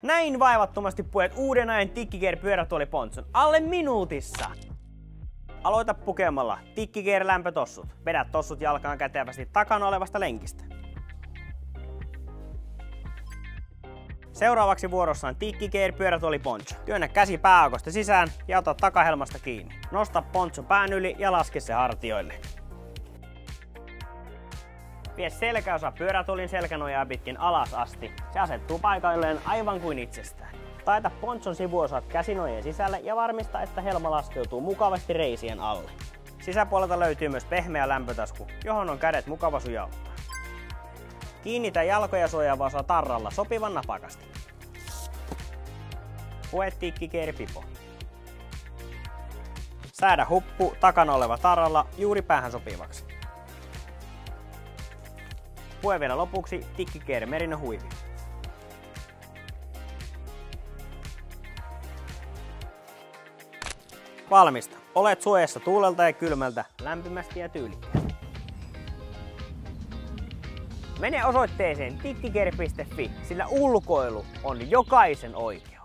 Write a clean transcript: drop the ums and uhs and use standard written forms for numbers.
Näin vaivattomasti puet uuden ajan TickyGear pyörätuolipontsun alle minuutissa. Aloita pukemalla TickyGear lämpötossut. Vedä tossut jalkaan kätevästi takana olevasta lenkistä. Seuraavaksi vuorossa on TickyGear pyörätuoliponcho. Työnnä käsi pääaukosta sisään ja ota takahelmasta kiinni. Nosta poncho pään yli ja laske se hartioille. Vie selkäosa pyörätuolin selkänojaa pitkin alas asti. Se asettuu paikalleen aivan kuin itsestään. Taita ponchon sivuosat käsinojien sisälle ja varmista, että helma laskeutuu mukavasti reisien alle. Sisäpuolelta löytyy myös pehmeä lämpötasku, johon on kädet mukava sujauttaa. Kiinnitä jalkoja suojaava osa tarralla sopivan napakasti. Pue TickyGear pipo. Säädä huppu takana oleva tarralla juuri päähän sopivaksi. Pue vielä lopuksi TickyGear Merino huivi. Valmista. Olet suojassa tuulelta ja kylmältä lämpimästi ja tyylikkäästi. Mene osoitteeseen tickygear.fi, sillä ulkoilu on jokaisen oikeus.